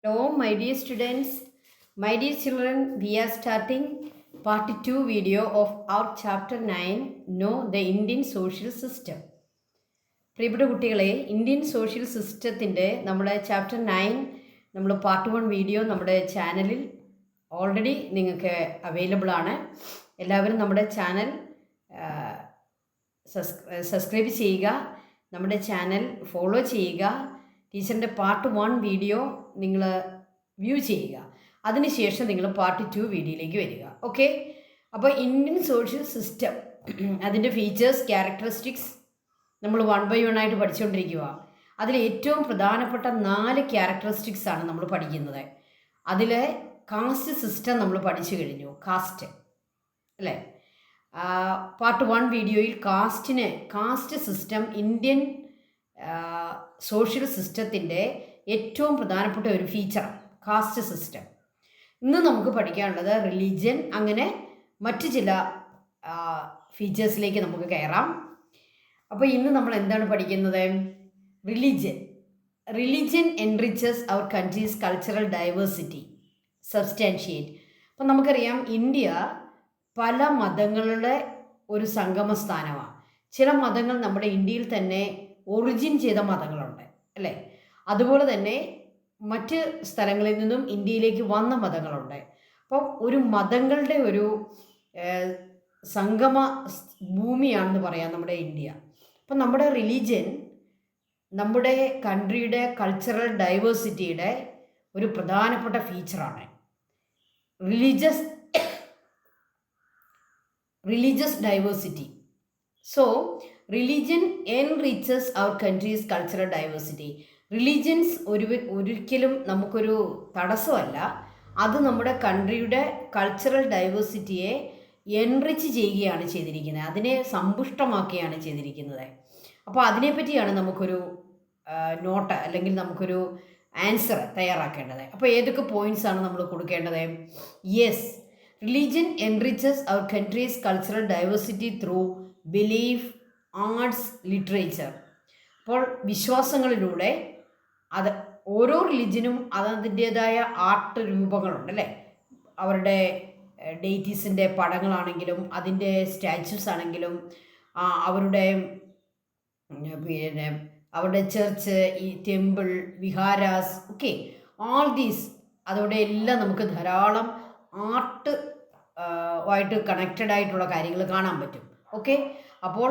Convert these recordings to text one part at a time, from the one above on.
Hello, my dear students, my dear children. We are starting part 2 video of our chapter 9, Know the Indian Social System. പ്രിയപ്പെട്ട കുട്ടികളെ, Indian social സിസ്റ്റത്തിൻ്റെ നമ്മുടെ chapter 9 നമ്മൾ part 1 video നമ്മുടെ ചാനലിൽ already നിങ്ങൾക്ക് available ആണ്. എല്ലാവരും നമ്മുടെ ചാനൽ സബ്സ്ക്രൈബ് ചെയ്യുക, നമ്മുടെ ചാനൽ ഫോളോ ചെയ്യുക. ടീച്ചറിൻ്റെ പാർട്ട് 1 വീഡിയോ നിങ്ങൾ വ്യൂ ചെയ്യുക. അതിനുശേഷം നിങ്ങൾ പാർട്ട് 2 വീഡിയോയിലേക്ക് വരിക. ഓക്കെ, അപ്പോൾ ഇന്ത്യൻ സോഷ്യൽ സിസ്റ്റം, അതിൻ്റെ ഫീച്ചേഴ്സ്, ക്യാരക്ടറിസ്റ്റിക്സ് നമ്മൾ 1 by 1 ആയിട്ട് പഠിച്ചുകൊണ്ടിരിക്കുക. അതിൽ ഏറ്റവും പ്രധാനപ്പെട്ട 4 ക്യാരക്ടറിസ്റ്റിക്സ് ആണ് നമ്മൾ പഠിക്കുന്നത്. അതിൽ കാസ്റ്റ് സിസ്റ്റം നമ്മൾ പഠിച്ചു കഴിഞ്ഞു. കാസ്റ്റ് അല്ലേ, പാർട്ട് 1 വീഡിയോയിൽ കാസ്റ്റ് സിസ്റ്റം ഇന്ത്യൻ സോഷ്യൽ സിസ്റ്റത്തിൻ്റെ ഏറ്റവും പ്രധാനപ്പെട്ട ഒരു ഫീച്ചറാണ് കാസ്റ്റ് സിസ്റ്റം. ഇന്ന് നമുക്ക് പഠിക്കാനുള്ളത് റിലീജിയൻ, അങ്ങനെ മറ്റ് ചില ഫീച്ചേഴ്സിലേക്ക് നമുക്ക് കയറാം. അപ്പോൾ ഇന്ന് നമ്മൾ എന്താണ് പഠിക്കുന്നത്? Religion enriches our countries cultural diversity, substantiate. അപ്പം നമുക്കറിയാം, ഇന്ത്യ പല മതങ്ങളുടെ ഒരു സംഗമ സ്ഥാനമാണ്. ചില മതങ്ങൾ നമ്മുടെ ഇന്ത്യയിൽ തന്നെ ഒറിജിൻ ചെയ്ത മതങ്ങളുണ്ട് അല്ലേ. അതുപോലെ തന്നെ മറ്റ് സ്ഥലങ്ങളിൽ നിന്നും ഇന്ത്യയിലേക്ക് വന്ന മതങ്ങളുണ്ട്. അപ്പം ഒരു മതങ്ങളുടെ ഒരു സംഗമ ഭൂമിയാണെന്ന് പറയാം നമ്മുടെ ഇന്ത്യ. അപ്പം നമ്മുടെ റിലീജിയൻ നമ്മുടെ കൺട്രിയുടെ കൾച്ചറൽ ഡൈവേഴ്സിറ്റിയുടെ ഒരു പ്രധാനപ്പെട്ട ഫീച്ചറാണ്. Religious diversity. So religion enriches our countries cultural diversity. Religions ഒരിക്കലും നമുക്കൊരു തടസ്സമല്ല, അത് നമ്മുടെ കൺട്രിയുടെ കൾച്ചറൽ ഡൈവേഴ്സിറ്റിയെ എൻറിച്ച് ചെയ്യുകയാണ് ചെയ്തിരിക്കുന്നത്, അതിനെ സമ്പുഷ്ടമാക്കുകയാണ് ചെയ്തിരിക്കുന്നത്. അപ്പോൾ അതിനെപ്പറ്റിയാണ് നമുക്കൊരു നോട്ട് അല്ലെങ്കിൽ നമുക്കൊരു ആൻസർ തയ്യാറാക്കേണ്ടത്. അപ്പോൾ ഏതൊക്കെ പോയിൻറ്റ്സാണ് നമ്മൾ കൊടുക്കേണ്ടത്? Yes, religion enriches our countries cultural diversity through belief, arts, literature. അപ്പോൾ വിശ്വാസങ്ങളിലൂടെ അത് ഓരോ റിലീജിയനും അതിൻ്റേതായ ആർട്ട് രൂപങ്ങളുണ്ട് അല്ലേ. അവരുടെ ഡെയ്റ്റീസിൻ്റെ പടങ്ങളാണെങ്കിലും അതിൻ്റെ സ്റ്റാച്യൂസ് ആണെങ്കിലും അവരുടെ അവരുടെ ചർച്ച്, ഈ temple, viharas, okay, all these, അതോടെ എല്ലാം നമുക്ക് ധാരാളം ആർട്ട് ആയിട്ട് കണക്റ്റഡ് ആയിട്ടുള്ള കാര്യങ്ങൾ കാണാൻ പറ്റും. ഓക്കെ, അപ്പോൾ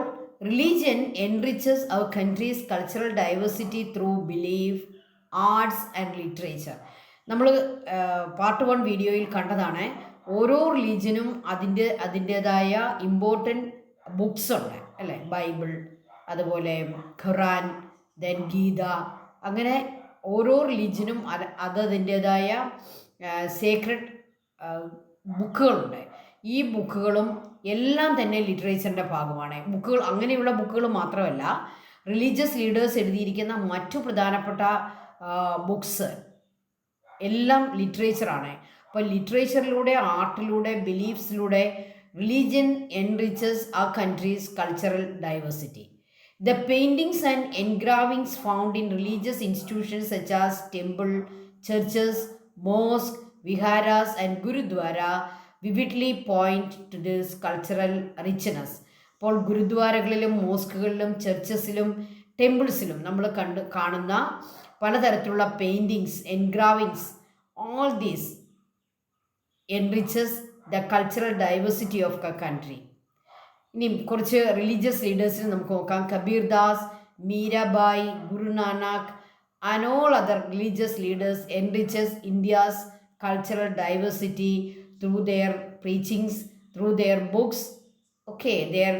religion enriches our countries cultural diversity through belief, arts and literature. നമ്മൾ പാർട്ട് 1 വീഡിയോയിൽ കണ്ടതാണ്. ഓരോ റിലീജിയനും അതിൻ്റേതായ ഇമ്പോർട്ടൻറ്റ് ബുക്സ് ഉണ്ട് അല്ലേ. ബൈബിൾ, അതുപോലെ ഖുറാൻ, ദെൻ ഗീത, അങ്ങനെ ഓരോ റിലീജിയനും അതിൻ്റേതായ സേക്രഡ് ബുക്കുകളുണ്ട്. ഈ ബുക്കുകളും എല്ലാം തന്നെ ലിറ്ററേച്ചറിൻ്റെ ഭാഗമാണ്. ബുക്കുകൾ, അങ്ങനെയുള്ള ബുക്കുകൾ മാത്രമല്ല, റിലീജിയസ് ലീഡേഴ്സ് എഴുതിയിരിക്കുന്ന മറ്റു പ്രധാനപ്പെട്ട ബുക്സ് എല്ലാം ലിറ്ററേച്ചറാണ്. അപ്പോൾ ലിറ്ററേച്ചറിലൂടെ, ആർട്ടിലൂടെ, ബിലീഫ്സിലൂടെ റിലീജിയൻ എൻറിച്ചസ് ആ countries cultural diversity. The paintings and engravings found in religious institutions such as temple, churches, mosque, viharas and gurdwara vividly point to this cultural richness. അപ്പോൾ ഗുരുദ്വാരകളിലും മോസ്കുകളിലും ചർച്ചസിലും ടെമ്പിൾസിലും നമ്മൾ കാണുന്ന പലതരത്തിലുള്ള paintings, engravings, all these enriches the cultural diversity of the country. ഇനി കുറച്ച് റിലീജിയസ് ലീഡേഴ്സിനെ നമുക്ക് നോക്കാം. Kabir Das, Mirabai, Guru Nanak and all other religious leaders enriches India's cultural diversity through their preachings, through their books, okay, their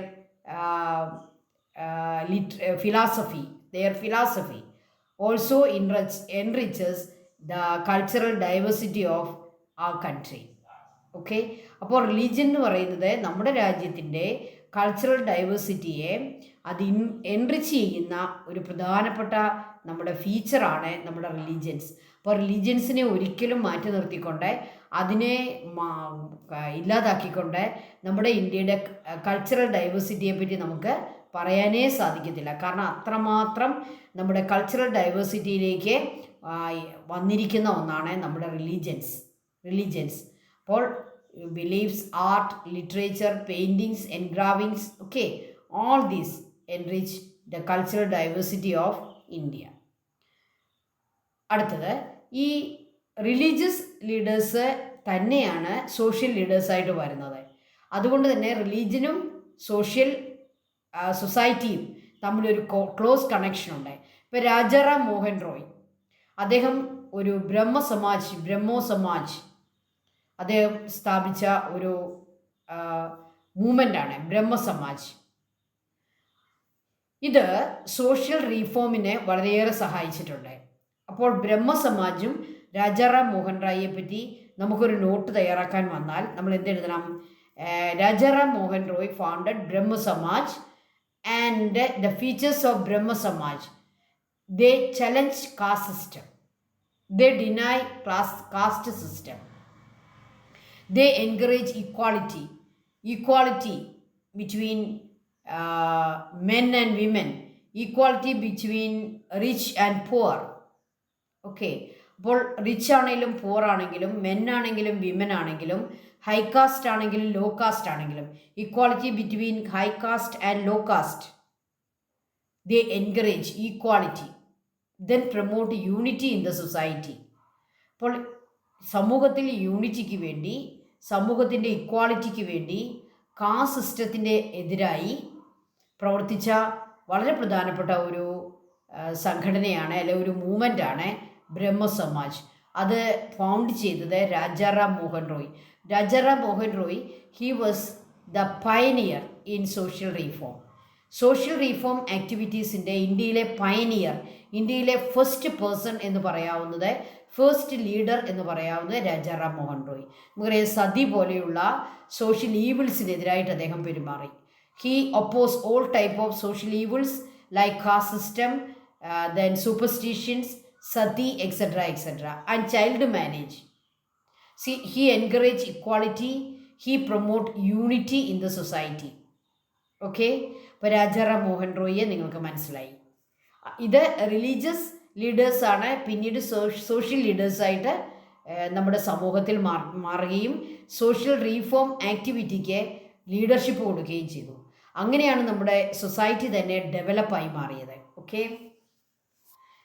philosophy also enriches the cultural diversity of our country. Okay, അപ്പോൾ religion എന്ന് പറയുന്നത് നമ്മുടെ രാജ്യത്തിൻ്റെ കൾച്ചറൽ ഡൈവേഴ്സിറ്റിയെ അത് എൻറിച്ച് ചെയ്യുന്ന ഒരു പ്രധാനപ്പെട്ട നമ്മുടെ ഫീച്ചറാണ് നമ്മുടെ റിലീജിയൻസ്. അപ്പോൾ റിലീജിയൻസിനെ ഒരിക്കലും മാറ്റി നിർത്തിക്കൊണ്ട്, അതിനെ ഇല്ലാതാക്കിക്കൊണ്ട് നമ്മുടെ ഇന്ത്യയുടെ കൾച്ചറൽ ഡൈവേഴ്സിറ്റിയെ പറ്റി നമുക്ക് പറയാനേ സാധിക്കത്തില്ല. കാരണം അത്രമാത്രം നമ്മുടെ കൾച്ചറൽ ഡൈവേഴ്സിറ്റിയിലേക്ക് വന്നിരിക്കുന്ന ഒന്നാണ് നമ്മുടെ റിലീജിയൻസ്. അപ്പോൾ beliefs, art, literature, paintings, engravings, okay, all these enrich the cultural diversity of India. അടുത്തത്, ഈ റിലീജിയസ് ലീഡേഴ്സ് തന്നെയാണ് സോഷ്യൽ ലീഡേഴ്സായിട്ട് വരുന്നത്. അതുകൊണ്ട് തന്നെ റിലീജിയനും സോഷ്യൽ സൊസൈറ്റിയും തമ്മിലൊരു ക്ലോസ് കണക്ഷൻ ഉണ്ട്. ഇപ്പോൾ രാജാറാം മോഹൻ റോയ്, അദ്ദേഹം ഒരു ബ്രഹ്മോ സമാജ് അദ്ദേഹം സ്ഥാപിച്ച ഒരു മൂവ്മെൻ്റാണ് ബ്രഹ്മ സമാജ്. ഇത് സോഷ്യൽ റീഫോമിനെ വളരെയേറെ സഹായിച്ചിട്ടുണ്ട്. അപ്പോൾ ബ്രഹ്മ സമാജും രാജാറാം മോഹൻ റോയിയെ പറ്റി നമുക്കൊരു നോട്ട് തയ്യാറാക്കാൻ വന്നാൽ നമ്മൾ എന്തെഴുതണം? Rajaram Mohan Roy founded Brahmo Samaj and the features of Brahmo Samaj. They challenge caste system, they deny caste system, they encourage equality between men and women, equality between rich and poor. Okay, അപ്പോൾ റിച്ച് ആണെങ്കിലും പൂർ ആണെങ്കിലും, മെൻ ആണെങ്കിലും വിമൻ ആണെങ്കിലും, high caste ആണെങ്കിലും low caste ആണെങ്കിലും, equality between high caste and low caste. They encourage equality, then promote unity in the society. അപ്പോൾ സമൂഹത്തിൽ യൂണിറ്റിക്ക് വേണ്ടി, സമൂഹത്തിൻ്റെ ഇക്വാളിറ്റിക്ക് വേണ്ടി കാസ്റ്റ് സിസ്റ്റത്തിൻ്റെ എതിരായി പ്രവർത്തിച്ച വളരെ പ്രധാനപ്പെട്ട ഒരു സംഘടനയാണ്, അല്ലെ ഒരു മൂവ്മെൻ്റാണ് ബ്രഹ്മ സമാജ്. അത് ഫൗണ്ട് ചെയ്തത് Rajaram Mohan Roy. Rajaram Mohan Roy, he was the pioneer in social reform ആക്ടിവിറ്റീസിൻ്റെ ഇന്ത്യയിലെ പയനിയർ, ഇന്ത്യയിലെ ഫസ്റ്റ് പേഴ്സൺ എന്ന് പറയാവുന്നത്, ഫസ്റ്റ് ലീഡർ എന്ന് പറയാവുന്നത് രാജാറാം മോഹൻ റോയ്. നമുക്കറിയാം, സതി പോലെയുള്ള സോഷ്യൽ ഈവിൾസിനെതിരായിട്ട് അദ്ദേഹം പെരുമാറി. He oppose all type of social evils like caste system, then superstitions, sati, etcetera and child marriage. He encourage equality, he promote unity in the society. Okay, അപ്പോൾ രാജാറാം മോഹൻ റോയിയെ നിങ്ങൾക്ക് മനസ്സിലായി. ഇത് റിലീജിയസ് ലീഡേഴ്സാണ് പിന്നീട് സോഷ്യൽ ലീഡേഴ്സായിട്ട് നമ്മുടെ സമൂഹത്തിൽ മാറുകയും സോഷ്യൽ റീഫോം ആക്ടിവിറ്റിക്ക് ലീഡർഷിപ്പ് കൊടുക്കുകയും ചെയ്തു. അങ്ങനെയാണ് നമ്മുടെ സൊസൈറ്റി തന്നെ ഡെവലപ്പായി മാറിയത്. ഓക്കെ,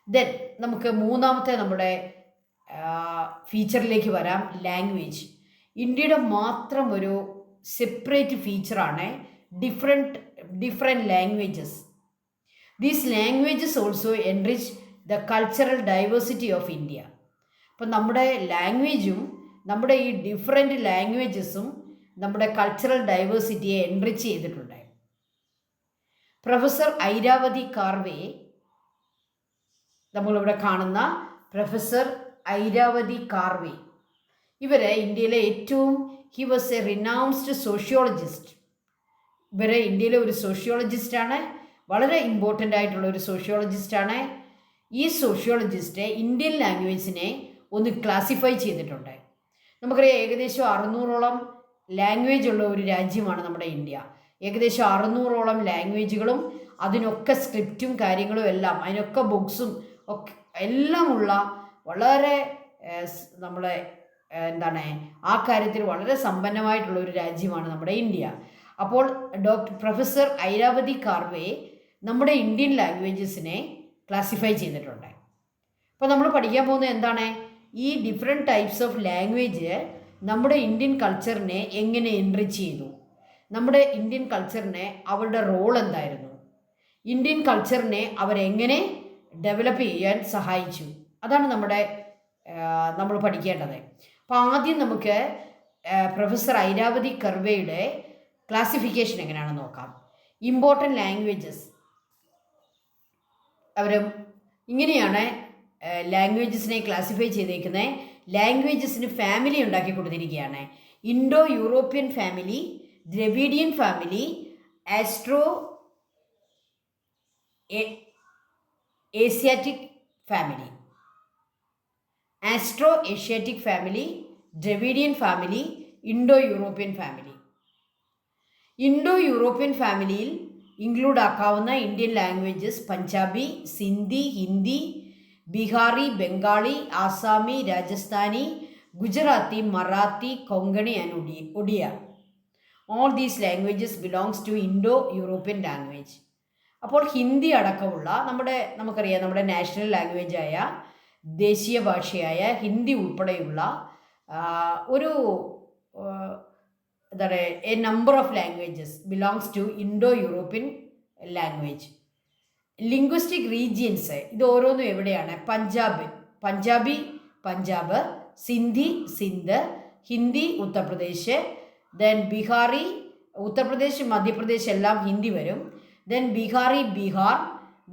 ദെൻ നമുക്ക് മൂന്നാമത്തെ നമ്മുടെ ഫീച്ചറിലേക്ക് വരാം, ലാംഗ്വേജ്. ഇന്ത്യയുടെ മാത്രം ഒരു സെപ്പറേറ്റ് ഫീച്ചറാണ് different languages. These languages also enrich the cultural diversity of India. അപ്പം നമ്മുടെ ലാംഗ്വേജും നമ്മുടെ ഈ ഡിഫറെൻറ്റ് ലാംഗ്വേജസും നമ്മുടെ കൾച്ചറൽ ഡൈവേഴ്സിറ്റിയെ എൻറിച്ച് ചെയ്തിട്ടുണ്ട്. പ്രൊഫസർ ഐരാവതി കാർവേ, നമ്മളിവിടെ കാണുന്ന പ്രൊഫസർ ഐരാവതി കാർവേ, ഇവരെ ഇന്ത്യയിലെ he was a renowned sociologist. ഇന്ത്യയിലെ ഒരു സോഷ്യോളജിസ്റ്റാണ്, വളരെ ഇമ്പോർട്ടൻ്റ് ആയിട്ടുള്ള ഒരു സോഷ്യോളജിസ്റ്റാണ്. ഈ സോഷ്യോളജിസ്റ്റ് ഇന്ത്യൻ ലാംഗ്വേജിനെ ഒന്ന് ക്ലാസിഫൈ ചെയ്തിട്ടുണ്ട്. നമുക്കറിയാം, ഏകദേശം 600ഓളം ലാംഗ്വേജ് ഉള്ള ഒരു രാജ്യമാണ് നമ്മുടെ ഇന്ത്യ. ഏകദേശം 600ഓളം ലാംഗ്വേജുകളും അതിനൊക്കെ സ്ക്രിപ്റ്റും കാര്യങ്ങളും എല്ലാം, അതിനൊക്കെ ബുക്സും ഒക്കെ എല്ലാമുള്ള വളരെ നമ്മളെ ആ കാര്യത്തിൽ വളരെ സമ്പന്നമായിട്ടുള്ള ഒരു രാജ്യമാണ് നമ്മുടെ ഇന്ത്യ. അപ്പോൾ പ്രൊഫസർ ഐരാവതി കാർവേ നമ്മുടെ ഇന്ത്യൻ ലാംഗ്വേജസിനെ ക്ലാസിഫൈ ചെയ്തിട്ടുണ്ട്. അപ്പോൾ നമ്മൾ പഠിക്കാൻ പോകുന്നത് എന്താണ്? ഈ ഡിഫറെൻറ്റ് ടൈപ്സ് ഓഫ് ലാംഗ്വേജ് നമ്മുടെ ഇന്ത്യൻ കൾച്ചറിനെ എങ്ങനെ എൻറിച്ച് ചെയ്തു, നമ്മുടെ ഇന്ത്യൻ കൾച്ചറിനെ അവരുടെ റോൾ എന്തായിരുന്നു, ഇന്ത്യൻ കൾച്ചറിനെ അവരെങ്ങനെ ഡെവലപ്പ് ചെയ്യാൻ സഹായിച്ചു, അതാണ് നമ്മൾ പഠിക്കേണ്ടത്. അപ്പോൾ ആദ്യം നമുക്ക് പ്രൊഫസർ ഐരാവതി കർവേയുടെ ക്ലാസിഫിക്കേഷൻ എങ്ങനെയാണെന്ന് നോക്കാം. ഇമ്പോർട്ടൻ്റ് ലാംഗ്വേജസ്, അവർ ഇങ്ങനെയാണ് ലാംഗ്വേജസിനെ ക്ലാസിഫൈ ചെയ്തേക്കുന്നത്. ലാംഗ്വേജസിന് ഫാമിലി ഉണ്ടാക്കി കൊടുത്തിരിക്കുകയാണ്. Indo European family, Dravidian family, Asiatic family, Austro Asiatic family, Dravidian family, Indo European family. Indo European ഫാമിലിയിൽ ഇൻക്ലൂഡ് ആക്കാവുന്ന Indian languages Punjabi, Sindhi, Hindi, Bihari, Bengali, Assami, Rajasthani, Gujarati, Marathi, Konkani and Odia. All these languages belongs to Indo European language. അപ്പോൾ ഹിന്ദി അടക്കമുള്ള നമുക്കറിയാം നമ്മുടെ national ലാംഗ്വേജായ ദേശീയ ഭാഷയായ ഹിന്ദി ഉൾപ്പെടെയുള്ള ഒരു എന്താ പറയുക a number of languages belongs to Indo European language. Linguistic regions ഇത് ഓരോന്നും എവിടെയാണ്? പഞ്ചാബി പഞ്ചാബ്, സിന്ധി സിന്ധ്, ഹിന്ദി ഉത്തർപ്രദേശ്, ദെൻ ബീഹാറി ഉത്തർപ്രദേശ് മധ്യപ്രദേശ് എല്ലാം ഹിന്ദി വരും. Then Bihari Bihar,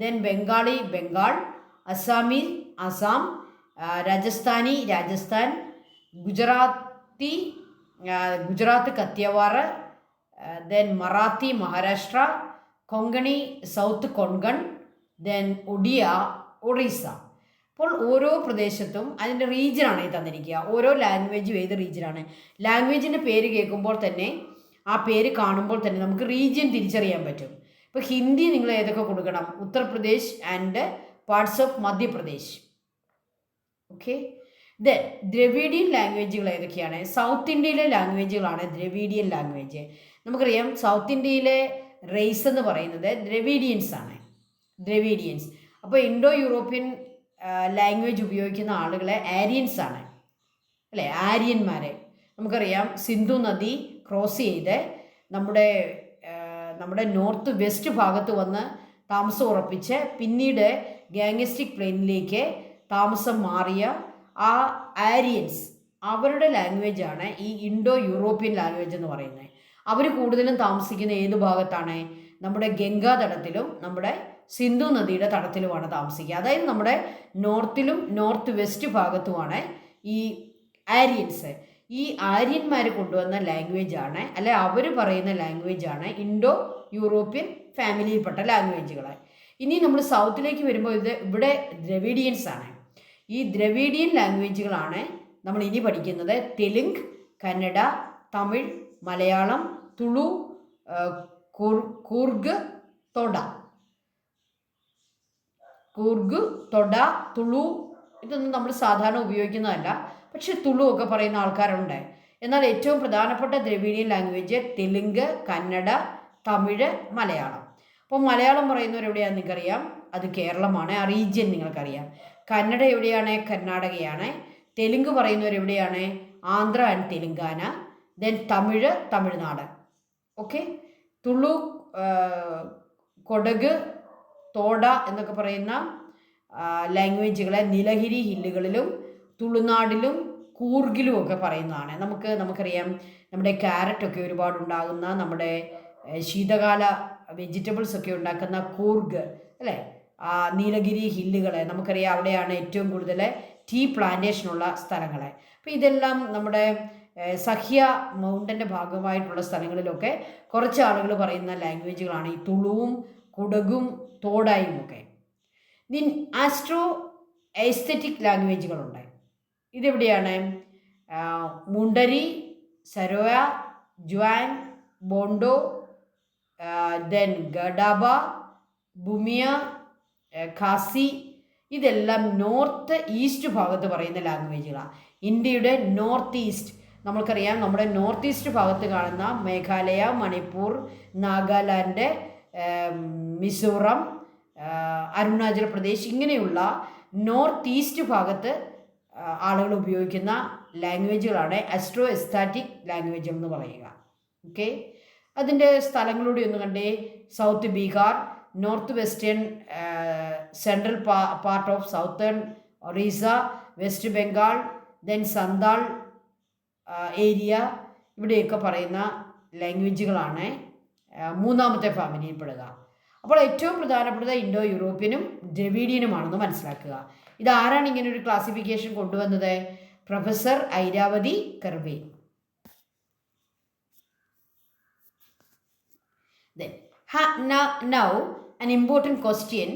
then Bengali Bengal, Assami Assam, Rajasthani Rajasthan, Gujarat Kathiawar, then Marathi Maharashtra, Konkani south Konkan, then Orissa. അപ്പോൾ ഓരോ പ്രദേശത്തും അതിൻ്റെ റീജിയനാണ് ഈ തന്നിരിക്കുക. ഓരോ ലാംഗ്വേജും ഏത് റീജിയനാണ്. ലാംഗ്വേജിൻ്റെ പേര് കേൾക്കുമ്പോൾ തന്നെ ആ പേര് കാണുമ്പോൾ തന്നെ നമുക്ക് റീജിയൻ തിരിച്ചറിയാൻ പറ്റും. ഇപ്പോൾ ഹിന്ദി നിങ്ങൾ ഏതൊക്കെ കൊടുക്കണം? Uttar Pradesh and parts of Madhya Pradesh. Okay. Then Dravidian ലാംഗ്വേജുകൾ ഏതൊക്കെയാണ്? സൗത്ത് ഇന്ത്യയിലെ ലാംഗ്വേജുകളാണ് ദ്രവീഡിയൻ ലാംഗ്വേജ്. നമുക്കറിയാം സൗത്ത് ഇന്ത്യയിലെ റേസ് എന്ന് പറയുന്നത് ദ്രവീഡിയൻസ് ആണ്. ദ്രവീഡിയൻസ്. അപ്പോൾ ഇൻഡോ യൂറോപ്യൻ ലാംഗ്വേജ് ഉപയോഗിക്കുന്ന ആളുകളെ ആര്യൻസ് ആണ്, അല്ലേ? ആര്യന്മാരെ നമുക്കറിയാം സിന്ധു നദി ക്രോസ് ചെയ്ത് നമ്മുടെ നോർത്ത് വെസ്റ്റ് ഭാഗത്ത് വന്ന് താമസം ഉറപ്പിച്ച് പിന്നീട് ഗാംഗസ്റ്റിക് പ്ലെയിനിലേക്ക് താമസം മാറിയ ആ ആര്യൻസ്, അവരുടെ ലാംഗ്വേജാണ് ഈ ഇൻഡോ യൂറോപ്യൻ ലാംഗ്വേജ് എന്ന് പറയുന്നത്. അവർ കൂടുതലും താമസിക്കുന്ന ഏത് ഭാഗത്താണ്? നമ്മുടെ ഗംഗാതടത്തിലും നമ്മുടെ സിന്ധു നദിയുടെ തടത്തിലുമാണ് താമസിക്കുക. അതായത് നമ്മുടെ നോർത്തിലും നോർത്ത് വെസ്റ്റ് ഭാഗത്തുമാണ് ഈ ആര്യൻസ്. ഈ ആര്യന്മാർ കൊണ്ടുവന്ന ലാംഗ്വേജാണ്, അല്ലെ അവർ പറയുന്ന ലാംഗ്വേജാണ് ഇൻഡോ യൂറോപ്യൻ ഫാമിലിയിൽപ്പെട്ട ലാംഗ്വേജുകൾ. ഇനി നമ്മൾ സൗത്തിലേക്ക് വരുമ്പോൾ ഇവിടെ ദ്രവീഡിയൻസ് ആണ്. ഈ ദ്രവീഡിയൻ ലാംഗ്വേജുകളാണ് നമ്മൾ ഇനി പഠിക്കുന്നത്. തെലുങ്ക്, കന്നഡ, തമിഴ്, മലയാളം, തുളു, കൂർഗ്, തൊഡ, തുളു. ഇതൊന്നും നമ്മൾ സാധാരണ ഉപയോഗിക്കുന്നതല്ല, പക്ഷെ തുളു ഒക്കെ പറയുന്ന ആൾക്കാരുണ്ട്. എന്നാൽ ഏറ്റവും പ്രധാനപ്പെട്ട ദ്രവീഡിയൻ ലാംഗ്വേജ് തെലുങ്ക്, കന്നഡ, തമിഴ്, മലയാളം. അപ്പോൾ മലയാളം പറയുന്നവരെവിടെയാണെന്ന് നിങ്ങൾക്കറിയാം, അത് കേരളമാണ്. ആ റീജിയൻ നിങ്ങൾക്കറിയാം. കന്നഡ എവിടെയാണ്? കർണാടകയാണ്. തെലുങ്ക് പറയുന്നവരെവിടെയാണ്? Andhra and Telangana. Then Tamil Tamil Nadu. Okay. Tulu, Kodak, Toda എന്നൊക്കെ പറയുന്ന ലാംഗ്വേജുകളെ നീലഗിരി ഹില്ലുകളിലും തുളുനാടിലും കൂർഗിലും ഒക്കെ പറയുന്നതാണ്. നമുക്കറിയാം നമ്മുടെ ക്യാരറ്റൊക്കെ ഒരുപാട് ഉണ്ടാകുന്ന, നമ്മുടെ ശീതകാല വെജിറ്റബിൾസ് ഒക്കെ ഉണ്ടാക്കുന്ന കൂർഗ്, അല്ലേ? നീലഗിരി ഹില്ലുകളെ നമുക്കറിയാം, അവിടെയാണ് ഏറ്റവും കൂടുതൽ ടീ പ്ലാന്റേഷനുള്ള സ്ഥലങ്ങൾ. അപ്പോൾ ഇതെല്ലാം നമ്മുടെ സഹ്യ മൗണ്ടൻ്റെ ഭാഗമായിട്ടുള്ള സ്ഥലങ്ങളിലൊക്കെ കുറച്ച് ആളുകൾ പറയുന്ന ലാംഗ്വേജുകളാണ് ഈ തുളുവും കുടകും തോടായും ഒക്കെ. ആസ്ട്രോ എസ്തെറ്റിക് ലാംഗ്വേജുകളുണ്ട്. ഇതെവിടെയാണ്? മുണ്ടരി, സരോയ, ജുവാൻ, ബോണ്ടോ, ദെൻ ഗഡാബ, ബുമിയ, ഖാസി. ഇതെല്ലാം നോർത്ത് ഈസ്റ്റ് ഭാഗത്ത് പറയുന്ന ലാംഗ്വേജുകളാണ്. ഇന്ത്യയുടെ നോർത്ത് ഈസ്റ്റ്, നമ്മൾക്കറിയാം നമ്മുടെ നോർത്ത് ഈസ്റ്റ് ഭാഗത്ത് കാണുന്ന മേഘാലയ, മണിപ്പൂർ, നാഗാലാൻഡ്, മിസോറം, അരുണാചൽ പ്രദേശ്, ഇങ്ങനെയുള്ള നോർത്ത് ഈസ്റ്റ് ഭാഗത്ത് ആളുകൾ ഉപയോഗിക്കുന്ന ലാംഗ്വേജുകളാണ് ആസ്ട്രോ എസ്താറ്റിക് ലാംഗ്വേജ് എന്ന് പറയുക. ഓക്കെ. അതിൻ്റെ സ്ഥലങ്ങളിലൂടെ ഒന്ന് കണ്ടേ. South Bihar, north western central part of southern Orissa, west Bengal, then Santhal area, ഇവിടെയൊക്കെ പറയുന്ന ലാംഗ്വേജുകളാണ് മൂന്നാമത്തെ ഫാമിലിയിൽപ്പെടുക. അപ്പോൾ ഏറ്റവും പ്രധാനപ്പെട്ടത് ഇൻഡോ യൂറോപ്യനും ദ്രവീഡിയനുമാണെന്ന് മനസ്സിലാക്കുക. ഇതാരാണ് ഇങ്ങനെ ഒരു ക്ലാസിഫിക്കേഷൻ കൊണ്ടുവന്നത്? Professor Irrawaddy Karve. Now an important question: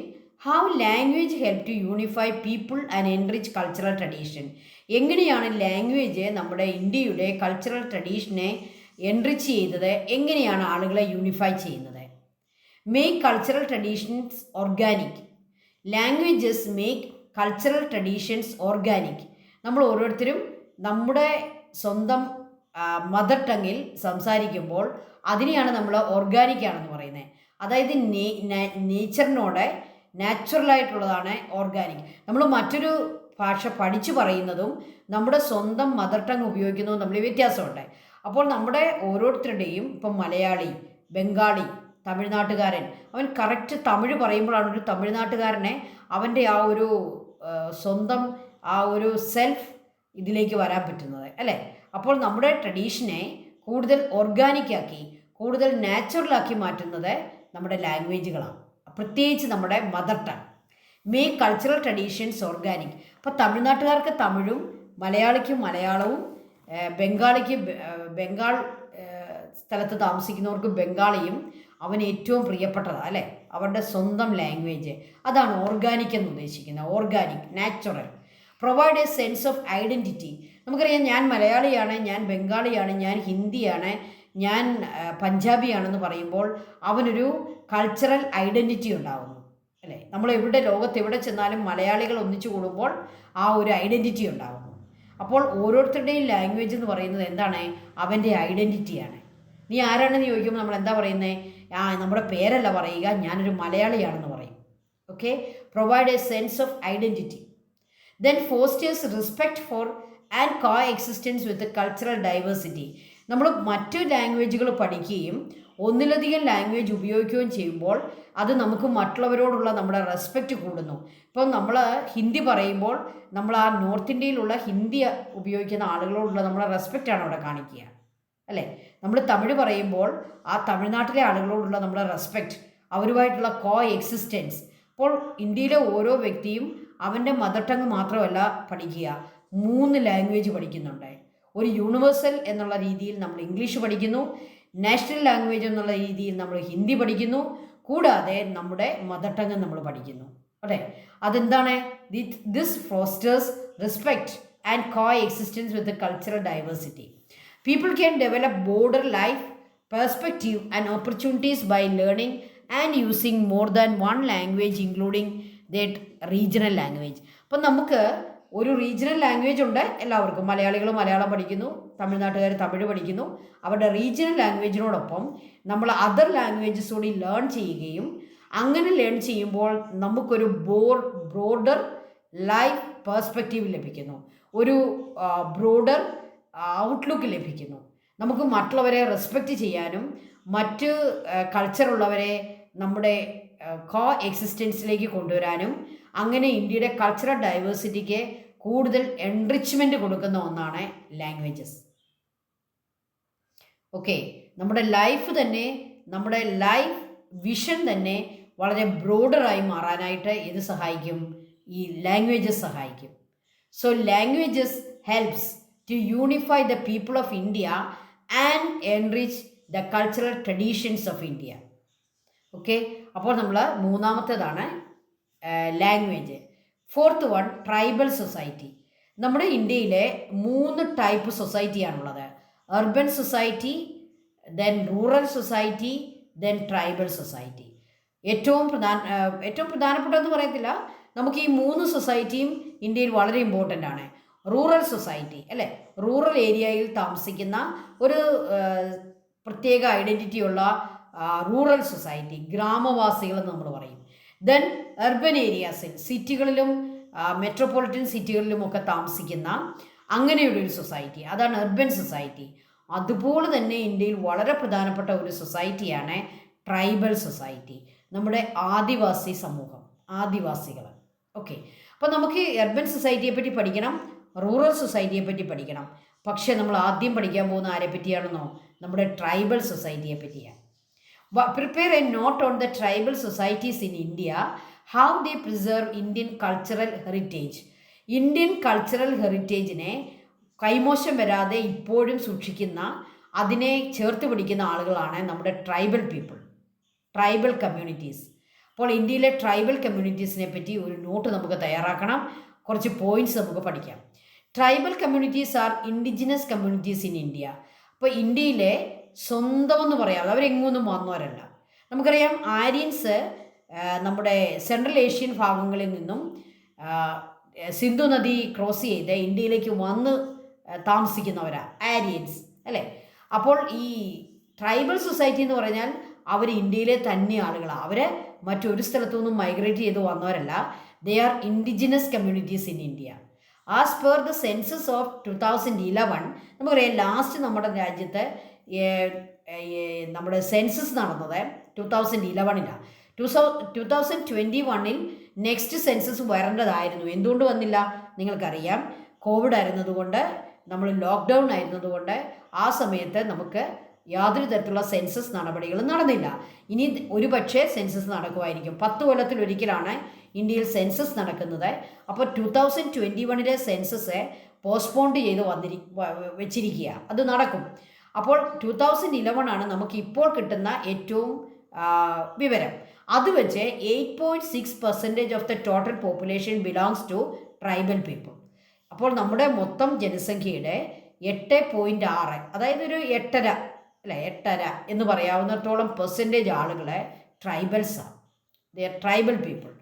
how language help to unify people and enrich cultural tradition? എങ്ങനെയാണ് ലാംഗ്വേജ് നമ്മുടെ ഇന്ത്യയുടെ കൾച്ചറൽ ട്രഡീഷനെ എൻറിച്ച് ചെയ്തത്? എങ്ങനെയാണ് ആളുകളെ യൂണിഫൈ ചെയ്യുന്നത്? Make cultural traditions organic. Languages make cultural traditions organic. നമ്മൾ ഓരോരുത്തരും നമ്മുടെ സ്വന്തം മദർ ടങ്ങിൽ സംസാരിക്കുമ്പോൾ അതിനെയാണ് നമ്മൾ ഓർഗാനിക് ആണെന്ന് പറയുന്നത്. അതായത് നേച്ചറിനോട് നാച്ചുറലായിട്ടുള്ളതാണ് ഓർഗാനിക്. നമ്മൾ മറ്റൊരു ഭാഷ പഠിച്ചു പറയുന്നതും നമ്മുടെ സ്വന്തം മദർ ടങ് ഉപയോഗിക്കുന്നതും തമ്മിൽ വ്യത്യാസമുണ്ട്. അപ്പോൾ നമ്മുടെ ഓരോരുത്തരുടെയും ഇപ്പം മലയാളി, ബംഗാളി, തമിഴ്നാട്ടുകാരൻ, അവൻ കറക്റ്റ് തമിഴ് പറയുമ്പോഴാണ് ഒരു തമിഴ്നാട്ടുകാരനെ അവൻ്റെ ആ ഒരു സ്വന്തം ആ ഒരു സെൽഫ് ഇതിലേക്ക് വരാൻ പറ്റുന്നത് അല്ലേ. അപ്പോൾ നമ്മുടെ ട്രഡീഷനെ കൂടുതൽ ഓർഗാനിക്കാക്കി കൂടുതൽ നാച്ചുറലാക്കി മാറ്റുന്നത് നമ്മുടെ ലാംഗ്വേജുകളാണ്, പ്രത്യേകിച്ച് നമ്മുടെ mother tongue. Make cultural traditions organic. അപ്പോൾ തമിഴ്നാട്ടുകാർക്ക് തമിഴും, മലയാളിക്ക് മലയാളവും, ബംഗാളിക്ക് ബംഗാൾ സ്ഥലത്ത് താമസിക്കുന്നവർക്ക് ബംഗാളിയും അവന് ഏറ്റവും പ്രിയപ്പെട്ടതാണ് അല്ലേ, അവരുടെ സ്വന്തം ലാംഗ്വേജ്. അതാണ് ഓർഗാനിക് എന്ന് ഉദ്ദേശിക്കുന്നത്. Organic, natural. Provide A sense of identity. നമുക്കറിയാം, ഞാൻ മലയാളിയാണ്, ഞാൻ ബംഗാളിയാണ്, ഞാൻ ഹിന്ദിയാണ്, ഞാൻ പഞ്ചാബിയാണെന്ന് പറയുമ്പോൾ അവനൊരു കൾച്ചറൽ ഐഡൻറ്റിറ്റി ഉണ്ടാകുന്നു അല്ലേ. നമ്മൾ ലോകത്ത് എവിടെ ചെന്നാലും മലയാളികൾ ഒന്നിച്ചു കൂടുമ്പോൾ ആ ഒരു ഐഡൻറ്റിറ്റി ഉണ്ടാകുന്നു. അപ്പോൾ ഓരോരുത്തരുടെയും ലാംഗ്വേജ് എന്ന് പറയുന്നത് എന്താണ്? അവൻ്റെ ഐഡൻറ്റിറ്റിയാണ്. നീ ആരാണെന്ന് ചോദിക്കുമ്പോൾ നമ്മൾ എന്താ പറയുന്നത്? നമ്മുടെ പേരല്ല പറയുക, ഞാനൊരു മലയാളിയാണെന്ന് പറയും. Okay. Provide A sense of identity. Then fosters respect for and coexistence with cultural diversity. നമ്മൾ മറ്റു ലാംഗ്വേജുകൾ പഠിക്കുകയും ഒന്നിലധികം ലാംഗ്വേജ് ഉപയോഗിക്കുകയും ചെയ്യുമ്പോൾ അത് നമുക്ക് മറ്റുള്ളവരോടുള്ള നമ്മുടെ റെസ്പെക്റ്റ് കൂടുന്നു. ഇപ്പം നമ്മൾ ഹിന്ദി പറയുമ്പോൾ നമ്മൾ ആ നോർത്ത് ഇന്ത്യയിലുള്ള ഹിന്ദി ഉപയോഗിക്കുന്ന ആളുകളോടുള്ള നമ്മുടെ റെസ്പെക്റ്റാണ് അവിടെ കാണിക്കുക അല്ലേ. നമ്മൾ തമിഴ് പറയുമ്പോൾ ആ തമിഴ്നാട്ടിലെ ആളുകളോടുള്ള നമ്മുടെ റെസ്പെക്റ്റ്, അവരുമായിട്ടുള്ള കോ എക്സിസ്റ്റൻസ്. അപ്പോൾ ഇന്ത്യയിലെ ഓരോ വ്യക്തിയും അവൻ്റെ മദർ ടങ് മാത്രമല്ല പഠിക്കുക, 3 ലാംഗ്വേജ് പഠിക്കുന്നുണ്ട്. ഒരു യൂണിവേഴ്സൽ എന്നുള്ള രീതിയിൽ നമ്മൾ ഇംഗ്ലീഷ് പഠിക്കുന്നു, നാഷണൽ ലാംഗ്വേജ് എന്നുള്ള രീതിയിൽ നമ്മൾ ഹിന്ദി പഠിക്കുന്നു, കൂടാതെ നമ്മുടെ മദർ ടങ് നമ്മൾ പഠിക്കുന്നു അല്ലേ. അതെന്താണ്? This fosters respect and coexistence with cultural diversity. People can develop broader life perspective and opportunities by learning and using more than 1 language including that regional language. അപ്പം നമുക്ക് ഒരു റീജിയണൽ ലാംഗ്വേജ് ഉണ്ട് എല്ലാവർക്കും. മലയാളികൾ മലയാളം പഠിക്കുന്നു, തമിഴ്നാട്ടുകാർ തമിഴ് പഠിക്കുന്നു. അവരുടെ റീജിയണൽ ലാംഗ്വേജിനോടൊപ്പം നമ്മൾ അതർ ലാംഗ്വേജസ് കൂടി ലേൺ ചെയ്യുകയും അങ്ങനെ ലേൺ ചെയ്യുമ്പോൾ നമുക്കൊരു ബ്രോഡർ ലൈഫ് പേഴ്സ്പെക്റ്റീവ് ലഭിക്കുന്നു, ഒരു ബ്രോഡർ ഔട്ട്ലുക്ക് ലഭിക്കുന്നു. നമുക്ക് മറ്റുള്ളവരെ റെസ്പെക്റ്റ് ചെയ്യാനും മറ്റ് കൾച്ചറുള്ളവരെ നമ്മുടെ കോ എക്സിസ്റ്റൻസിലേക്ക് കൊണ്ടുവരാനും അങ്ങനെ ഇന്ത്യയുടെ കൾച്ചറൽ ഡൈവേഴ്സിറ്റിക്ക് കൂടുതൽ എൻറിച്ച്മെൻറ്റ് കൊടുക്കുന്ന ഒന്നാണ് ലാംഗ്വേജസ്. ഓക്കെ. നമ്മുടെ ലൈഫ് തന്നെ, നമ്മുടെ ലൈഫ് വിഷൻ തന്നെ വളരെ ബ്രോഡറായി മാറാനായിട്ട് ഇത് സഹായിക്കും, ഈ ലാംഗ്വേജസ് സഹായിക്കും. So languages helps to unify the people of India and enrich the cultural traditions of India. Okay. അപ്പോൾ നമ്മൾ മൂന്നാമത്തേതാണ് language. 4th one tribal society. നമ്മുടെ ഇന്ത്യയിലെ 3 ടൈപ്പ് സൊസൈറ്റിയാണുള്ളത്. Urban society, then rural society, then tribal society. ഏറ്റവും പ്രധാനപ്പെട്ടതെന്ന് പറയത്തില്ല, നമുക്ക് ഈ 3 സൊസൈറ്റിയും ഇന്ത്യയിൽ വളരെ ഇമ്പോർട്ടൻ്റ് ആണ്. റൂറൽ സൊസൈറ്റി അല്ലേ, റൂറൽ ഏരിയയിൽ താമസിക്കുന്ന ഒരു പ്രത്യേക ഐഡൻറ്റിറ്റിയുള്ള റൂറൽ സൊസൈറ്റി, ഗ്രാമവാസികളെന്ന് നമ്മൾ പറയും. ദെൻ അർബൻ ഏരിയാസിൽ, സിറ്റികളിലും മെട്രോപൊളിറ്റൻ സിറ്റികളിലുമൊക്കെ താമസിക്കുന്ന അങ്ങനെയുള്ളൊരു സൊസൈറ്റി, അതാണ് അർബൻ സൊസൈറ്റി. അതുപോലെ തന്നെ ഇന്ത്യയിൽ വളരെ പ്രധാനപ്പെട്ട ഒരു സൊസൈറ്റിയാണ് ട്രൈബൽ സൊസൈറ്റി, നമ്മുടെ ആദിവാസി സമൂഹം, ആദിവാസികൾ. ഓക്കെ. അപ്പോൾ നമുക്ക് അർബൻ സൊസൈറ്റിയെ പറ്റി പഠിക്കണം, റൂറൽ സൊസൈറ്റിയെ പറ്റി പഠിക്കണം. പക്ഷേ നമ്മൾ ആദ്യം പഠിക്കാൻ പോകുന്ന ആരെ പറ്റിയാണെന്നോ? നമ്മുടെ ട്രൈബൽ സൊസൈറ്റിയെ പറ്റിയാണ്. Prepare a note on the tribal societies in India, how they preserve Indian cultural heritage. Indian cultural ഹെറിറ്റേജിനെ കൈമോശം വരാതെ ഇപ്പോഴും സൂക്ഷിക്കുന്ന, അതിനെ ചേർത്ത് പിടിക്കുന്ന ആളുകളാണ് നമ്മുടെ ട്രൈബൽ പീപ്പിൾ, ട്രൈബൽ കമ്മ്യൂണിറ്റീസ്. അപ്പോൾ ഇന്ത്യയിലെ ട്രൈബൽ കമ്മ്യൂണിറ്റീസിനെ പറ്റി ഒരു നോട്ട് നമുക്ക് തയ്യാറാക്കണം, കുറച്ച് പോയിൻറ്റ്സ് നമുക്ക് പഠിക്കാം. Tribal communities are indigenous communities in India. അപ്പോൾ ഇന്ത്യയിലെ സ്വന്തമെന്ന് പറയാം, അവരെങ്ങൊന്നും വന്നവരല്ല. നമുക്കറിയാം, ആര്യൻസ് നമ്മുടെ സെൻട്രൽ ഏഷ്യൻ ഭാഗങ്ങളിൽ നിന്നും സിന്ധു നദി ക്രോസ് ചെയ്ത് ഇന്ത്യയിലേക്ക് വന്ന് താമസിക്കുന്നവരാണ് ആര്യൻസ് അല്ലേ. അപ്പോൾ ഈ ട്രൈബൽ സൊസൈറ്റി എന്ന് പറഞ്ഞാൽ അവർ ഇന്ത്യയിലെ തന്നെ ആളുകളാണ്. അവർ മറ്റൊരു സ്ഥലത്തുനിന്നും മൈഗ്രേറ്റ് ചെയ്ത് വന്നവരല്ല. They are indigenous communities in India. As per the census of 2011 നമുക്കറിയാം, ലാസ്റ്റ് നമ്മുടെ രാജ്യത്ത് നമ്മുടെ സെൻസസ് നടന്നത് 2011 2021 നെക്സ്റ്റ് സെൻസസ് വരേണ്ടതായിരുന്നു. എന്തുകൊണ്ട് വന്നില്ല നിങ്ങൾക്കറിയാം. കോവിഡ് ആയിരുന്നതുകൊണ്ട്, നമ്മൾ ലോക്ക്ഡൗൺ ആയിരുന്നതുകൊണ്ട് ആ സമയത്ത് നമുക്ക് യാതൊരു തരത്തിലുള്ള സെൻസസ് നടപടികളും നടന്നില്ല. ഇനി ഒരു പക്ഷേ സെൻസസ് നടക്കുമായിരിക്കും. 10 കൊല്ലത്തിലൊരിക്കലാണ് ഇന്ത്യയിൽ സെൻസസ് നടക്കുന്നത്. അപ്പോൾ 2021 സെൻസസ് പോസ്റ്റ്പോണ്ട് ചെയ്ത് വെച്ചിരിക്കുക. അത് നടക്കും. അപ്പോൾ 2011 നമുക്ക് ഇപ്പോൾ കിട്ടുന്ന ഏറ്റവും വിവരം. അത് വെച്ച് 8.6% of the total population belongs to tribal people. അപ്പോൾ നമ്മുടെ മൊത്തം ജനസംഖ്യയുടെ 8.6, അതായത് ഒരു 8.5 അല്ലേ, 8.5 എന്ന് പറയാവുന്നിടത്തോളം പെർസെൻറ്റേജ് ആളുകളെ ട്രൈബൽസാണ്. They are tribal people.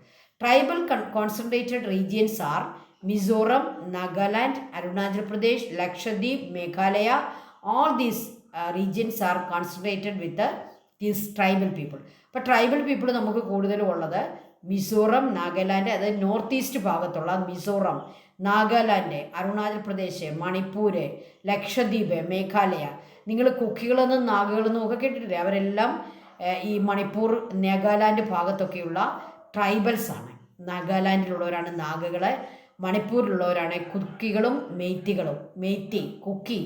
Tribal concentrated regions are Mizoram, Nagaland, Arunachal Pradesh, Lakshadweep, Meghalaya. All these regions are concentrated with these tribal people. അപ്പോൾ ട്രൈബൽ പീപ്പിൾ നമുക്ക് കൂടുതലും ഉള്ളത് മിസോറം, നാഗാലാൻഡ്, അതായത് നോർത്ത് ഈസ്റ്റ് ഭാഗത്തുള്ള മിസോറം, നാഗാലാൻഡ്, അരുണാചൽ പ്രദേശ്, മണിപ്പൂർ, ലക്ഷദ്വീപ്, മേഘാലയ. നിങ്ങൾ കുക്കികളെന്നും നാഗകളെന്നും ഒക്കെ കേട്ടിട്ടില്ലേ? അവരെല്ലാം ഈ മണിപ്പൂർ, നാഗാലാൻഡ് ഭാഗത്തൊക്കെയുള്ള ട്രൈബൽസാണ്. നാഗാലാൻഡിലുള്ളവരാണ് നാഗകൾ, മണിപ്പൂരിലുള്ളവരാണ് കുക്കികളും മെയ്റ്റികളും. Meitei, Kuki,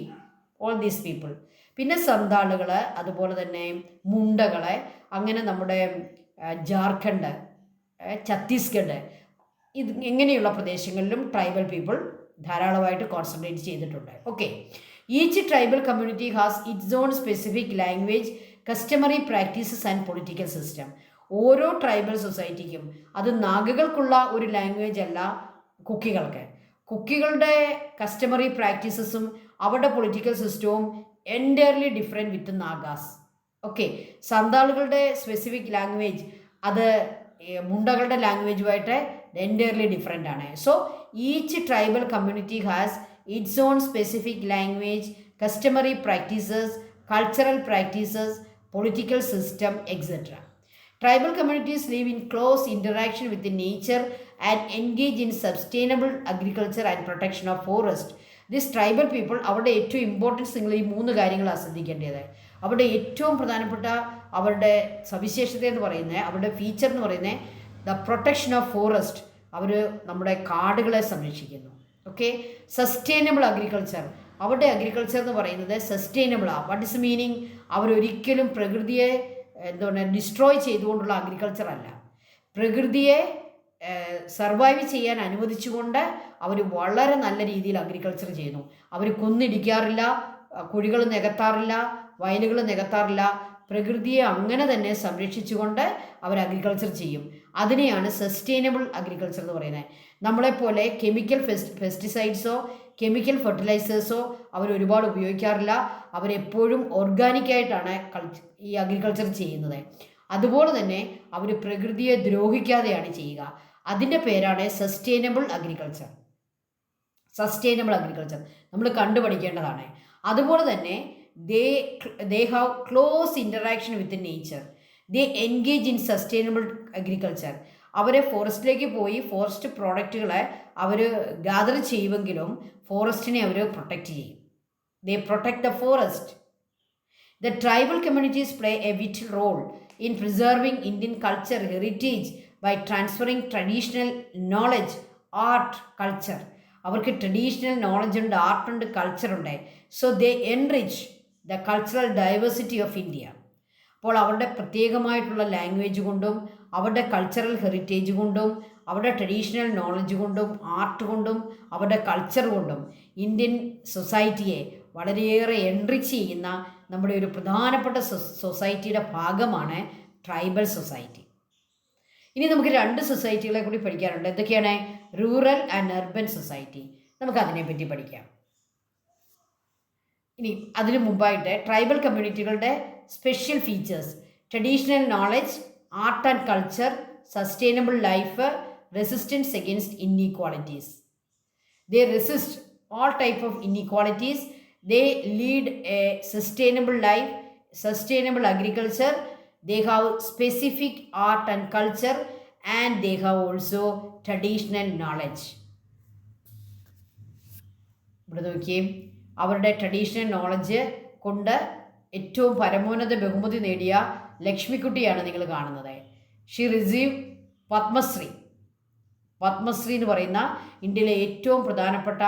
all these people. പിന്നെ സന്താളുകൾ, അതുപോലെ തന്നെ മുണ്ടകൾ, അങ്ങനെ നമ്മുടെ ജാർഖണ്ഡ്, ഛത്തീസ്ഗഡ്, ഇങ്ങനെയുള്ള പ്രദേശങ്ങളിലും ട്രൈബൽ പീപ്പിൾ ധാരാളമായിട്ട് കോൺസെൻട്രേറ്റ് ചെയ്തിട്ടുണ്ട്. Okay. Each tribal community has it's on specific language, customary practices and political system. ഓരോ ട്രൈബൽ സൊസൈറ്റിക്കും, അത് നാഗകൾക്കുള്ള ഒരു ലാംഗ്വേജ് അല്ല കുക്കികൾക്ക്. കുക്കികളുടെ കസ്റ്റമറി പ്രാക്ടീസസും അവരുടെ പൊളിറ്റിക്കൽ സിസ്റ്റവും എൻറ്റയർലി ഡിഫറെൻറ്റ് വിത്ത് നാഗാസ്. ഓക്കെ. സന്താളുകളുടെ സ്പെസിഫിക് ലാംഗ്വേജ് അത് മുണ്ടകളുടെ ലാംഗ്വേജുമായിട്ട് എൻറ്റയർലി ഡിഫറെൻ്റ് ആണ്. So each tribal community has it's on specific language, customary practices, cultural practices, political system, etcetera. Tribal communities live in close interaction with the nature and engage in sustainable agriculture and protection of forest. This tribal people, അവരുടെ ഏറ്റവും importance നിങ്ങൾ ഈ 3 കാര്യങ്ങളാണ് ശ്രദ്ധിക്കേണ്ടത്. അവരുടെ ഏറ്റവും പ്രധാനപ്പെട്ട അവരുടെ സവിശേഷത എന്ന് പറയുന്നത്, അവരുടെ ഫീച്ചർ എന്ന് പറയുന്നത് ദ പ്രൊട്ടക്ഷൻ ഓഫ് ഫോറസ്റ്റ്. അവർ നമ്മുടെ കാടുകളെ സംരക്ഷിക്കുന്നു. ഓക്കെ. Sustainable agriculture. അവരുടെ അഗ്രികൾച്ചർ എന്ന് പറയുന്നത് സസ്റ്റൈനബിളാണ്. What is meaning? അവരൊരിക്കലും പ്രകൃതിയെ എന്താണ് ഡിസ്ട്രോയ് ചെയ്തുകൊണ്ടുള്ള അഗ്രികൾച്ചർ അല്ല. പ്രകൃതിയെ സർവൈവ് ചെയ്യാൻ അനുവദിച്ചുകൊണ്ട് അവർ വളരെ നല്ല രീതിയിൽ അഗ്രികൾച്ചർ ചെയ്യുന്നു. അവർ കൊന്നിടിക്കാറില്ല, കുഴികൾ നികത്താറില്ല, വയലുകൾ നികത്താറില്ല. പ്രകൃതിയെ അങ്ങനെ തന്നെ സംരക്ഷിച്ചുകൊണ്ട് അവർ അഗ്രികൾച്ചർ ചെയ്യും. അതിനെയാണ് സസ്റ്റൈനബിൾ അഗ്രികൾച്ചർ എന്ന് പറയുന്നത്. നമ്മളെപ്പോലെ കെമിക്കൽ പെസ്റ്റിസൈഡ്സോ കെമിക്കൽ ഫെർട്ടിലൈസേഴ്സോ അവർ ഒരുപാട് ഉപയോഗിക്കാറില്ല. അവരെപ്പോഴും ഓർഗാനിക്കായിട്ടാണ് ഈ അഗ്രികൾച്ചർ ചെയ്യുന്നത്. അതുപോലെ തന്നെ അവർ പ്രകൃതിയെ ദ്രോഹിക്കാതെയാണ് ചെയ്യുക. അതിൻ്റെ പേരാണ് സസ്റ്റൈനബിൾ അഗ്രികൾച്ചർ. സസ്റ്റൈനബിൾ അഗ്രികൾച്ചർ നമ്മൾ കണ്ടുപഠിക്കേണ്ടതാണ്. അതുപോലെ തന്നെ they have close interaction with nature. They engage in sustainable agriculture. അവർ ഫോറസ്റ്റിലേക്ക് പോയി ഫോറസ്റ്റ് പ്രോഡക്റ്റുകളെ അവർ ഗാദർ ചെയ്യുമെങ്കിലും ഫോറസ്റ്റിനെ അവർ പ്രൊട്ടക്റ്റ് ചെയ്യും. They protect the forest. The tribal communities play a vital role in preserving Indian culture heritage by transferring traditional knowledge, art, culture. അവർക്ക് traditional knowledge ഉണ്ട്, ആർട്ടുണ്ട്, കൾച്ചറുണ്ട്. So they enrich the cultural diversity of India. അപ്പോൾ അവരുടെ പ്രത്യേകമായിട്ടുള്ള language കൊണ്ടും അവരുടെ cultural heritage കൊണ്ടും അവരുടെ ട്രഡീഷണൽ നോളജ് കൊണ്ടും ആർട്ട് കൊണ്ടും അവരുടെ കൾച്ചർ കൊണ്ടും ഇന്ത്യൻ സൊസൈറ്റിയെ വളരെയേറെ എൻറിച്ച് ചെയ്യുന്ന നമ്മുടെ ഒരു പ്രധാനപ്പെട്ട സൊസൈറ്റിയുടെ ഭാഗമാണ് ട്രൈബൽ സൊസൈറ്റി. ഇനി നമുക്ക് 2 സൊസൈറ്റികളെ കൂടി പഠിക്കാറുണ്ട്. എന്തൊക്കെയാണ്? Rural and urban society. നമുക്കതിനെപ്പറ്റി പഠിക്കാം. ഇനി അതിനു മുമ്പായിട്ട് ട്രൈബൽ കമ്മ്യൂണിറ്റികളുടെ special features: traditional knowledge, art and culture, sustainable life, resistance against inequalities. They resist all type of inequalities. They lead a sustainable life, sustainable agriculture. They have specific art and culture, and they have also traditional knowledge. ഇവിടെ നോക്കിയേ, അവരുടെ traditional knowledge കൊണ്ട് ഏറ്റവും പരമോന്നത ബഹുമതി നേടിയ ലക്ഷ്മിക്കുട്ടിയാണ് നിങ്ങൾ കാണുന്നത്. She receive Padmashri. പത്മശ്രീ എന്ന് പറയുന്ന ഇന്ത്യയിലെ ഏറ്റവും പ്രധാനപ്പെട്ട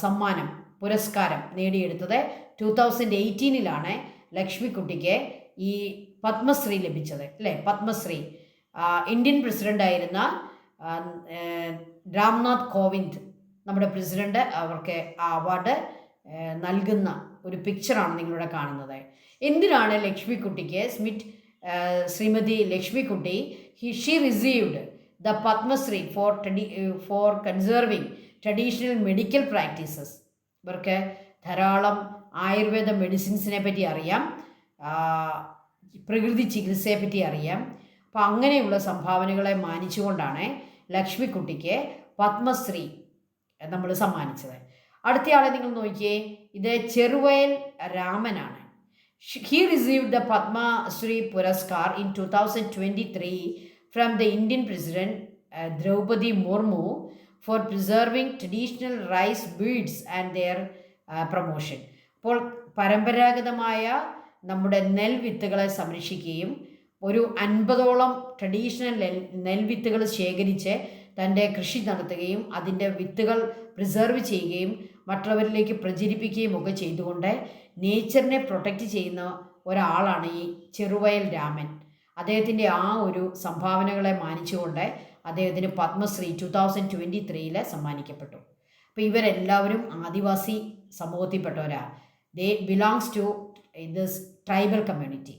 സമ്മാനം, പുരസ്കാരം നേടിയെടുത്തത് 2018 ലക്ഷ്മിക്കുട്ടിക്ക് ഈ പത്മശ്രീ ലഭിച്ചത് അല്ലേ. പത്മശ്രീ ഇന്ത്യൻ പ്രസിഡൻ്റായിരുന്ന രാംനാഥ് കോവിന്ദ്, നമ്മുടെ പ്രസിഡന്റ്, അവർക്ക് ആ അവാർഡ് നൽകുന്ന ഒരു പിക്ചറാണ് നിങ്ങളിവിടെ കാണുന്നത്. എന്തിനാണ് ലക്ഷ്മിക്കുട്ടിക്ക് Shrimati Lakshmikutty she received the Padma Shri for conserving traditional medical practices. ഇവർക്ക് ധാരാളം ആയുർവേദ മെഡിസിൻസിനെ പറ്റി അറിയാം, പ്രകൃതി ചികിത്സയെ പറ്റി അറിയാം. അപ്പം അങ്ങനെയുള്ള സംഭാവനകളെ മാനിച്ചുകൊണ്ടാണ് ലക്ഷ്മിക്കുട്ടിക്ക് പത്മശ്രീ നമ്മൾ സമ്മാനിച്ചത്. അടുത്തയാളെ നിങ്ങൾ നോക്കിയേ, ഇത് ചെറുവയൽ രാമനാണ്. He received the Padma Shri Puraskar in 2023 from the Indian president Droupadi Murmu for preserving traditional rice beads and their promotion. അപ്പോൾ പരമ്പരാഗതമായ നമ്മുടെ നെൽവിത്തുകളെ സംരക്ഷിക്കുകയും ഒരു 50ഓളം ട്രഡീഷണൽ നെൽവിത്തുകൾ ശേഖരിച്ച് തൻ്റെ കൃഷി നടത്തുകയും അതിൻ്റെ വിത്തുകൾ പ്രിസർവ് ചെയ്യുകയും മറ്റുള്ളവരിലേക്ക് പ്രചരിപ്പിക്കുകയും ഒക്കെ ചെയ്തുകൊണ്ട് നേച്ചറിനെ പ്രൊട്ടക്റ്റ് ചെയ്യുന്ന ഒരാളാണ് ഈ ചെറുവയൽ രാമൻ. അദ്ദേഹത്തിൻ്റെ ആ ഒരു സംഭാവനകളെ മാനിച്ചുകൊണ്ട് അദ്ദേഹത്തിന് പത്മശ്രീ 2023 സമ്മാനിക്കപ്പെട്ടു. അപ്പോൾ ഇവരെല്ലാവരും ആദിവാസി സമൂഹത്തിൽപ്പെട്ടവരാണ്. They belongs to this tribal community.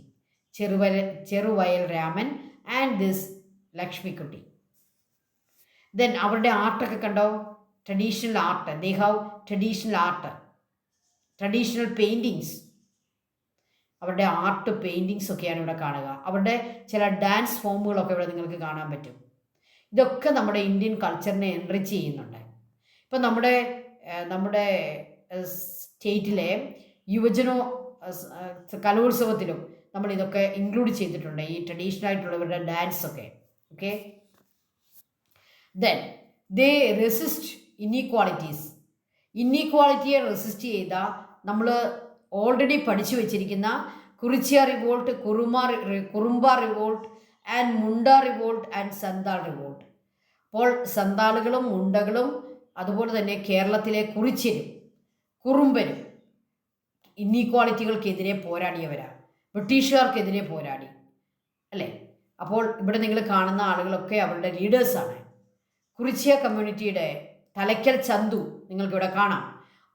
Cheruvayal Raman and this Lakshmikutty. Then അവരുടെ ആർട്ടൊക്കെ കണ്ടോ, traditional art. They have traditional art, traditional paintings. അവരുടെ ആർട്ട് പെയിൻറ്റിങ്സ് ഒക്കെയാണ് ഇവിടെ കാണുക. അവരുടെ ചില ഡാൻസ് ഫോമുകളൊക്കെ ഇവിടെ നിങ്ങൾക്ക് കാണാൻ പറ്റും. ഇതൊക്കെ നമ്മുടെ ഇന്ത്യൻ കൾച്ചറിനെ എൻറിച്ച് ചെയ്യുന്നുണ്ട്. ഇപ്പം നമ്മുടെ സ്റ്റേറ്റിലെ കലോത്സവത്തിലും നമ്മൾ ഇതൊക്കെ ഇൻക്ലൂഡ് ചെയ്തിട്ടുണ്ട്, ഈ ട്രഡീഷണൽ ആയിട്ടുള്ളവരുടെ ഡാൻസൊക്കെ. Okay, then they resist inequalities. ഇന്നീക്വാളിറ്റിയെ റെസിസ്റ്റ് ചെയ്ത നമ്മൾ ഓൾറെഡി പഠിച്ചു വച്ചിരിക്കുന്ന Kurichya revolt, Kurumba revolt and Munda revolt and Santhal revolt. അപ്പോൾ സന്താളുകളും മുണ്ടകളും അതുപോലെ തന്നെ കേരളത്തിലെ കുറിച്യരും കുറുമ്പനും ഇന്നീക്വാളിറ്റികൾക്കെതിരെ പോരാടിയവരാണ്, ബ്രിട്ടീഷുകാർക്കെതിരെ പോരാടി അല്ലേ. അപ്പോൾ ഇവിടെ നിങ്ങൾ കാണുന്ന ആളുകളൊക്കെ അവരുടെ ലീഡേഴ്സാണ്. കുറിച്യ കമ്മ്യൂണിറ്റിയുടെ തലയ്ക്കൽ ചന്തു നിങ്ങൾക്കിവിടെ കാണാം.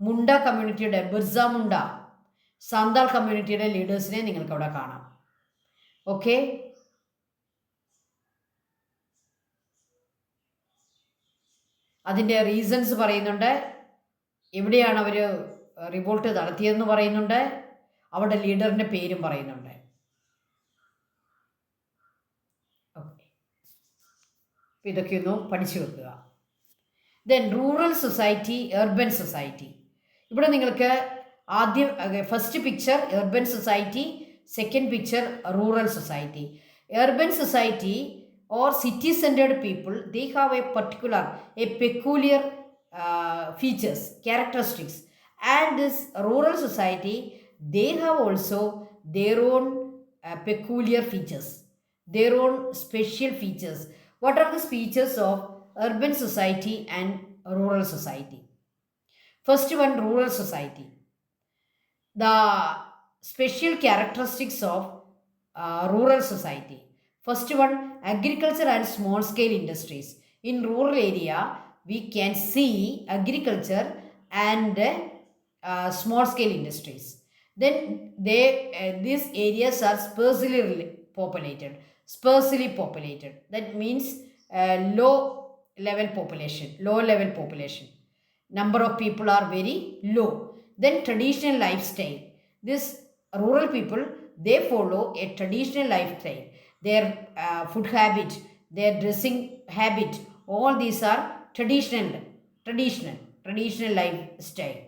മുണ്ട കമ്മ്യൂണിറ്റിയുടെ ബിർസ മുണ്ട, സാന്താൾ കമ്മ്യൂണിറ്റിയുടെ ലീഡേഴ്സിനെ നിങ്ങൾക്കവിടെ കാണാം. ഓക്കെ, അതിൻ്റെ റീസൺസ് പറയുന്നുണ്ട്, എവിടെയാണ് അവർ റിവോൾട്ട് നടത്തിയതെന്ന് പറയുന്നുണ്ട്, അവരുടെ ലീഡറിൻ്റെ പേരും പറയുന്നുണ്ട്. ഓക്കെ, ഇതൊക്കെ ഒന്ന് പഠിച്ചു വെക്കുക. Then rural society, urban society. ഇവിടെ നിങ്ങൾക്ക് ആദ്യം first picture urban society, second picture rural society. Urban society or city-centered people, they have a peculiar features, characteristics, and this rural society, they have also their own peculiar features, their own special features. What are the features of urban society and rural society? First one, rural society. The special characteristics of rural society. First one, agriculture and small scale industries. In rural area we can see agriculture and small scale industries. Then these areas are sparsely populated. That means low level population. Number of people are very low. Then traditional lifestyle. This rural people, they follow a traditional lifestyle. Their food habit, their dressing habit, All these are traditional lifestyle.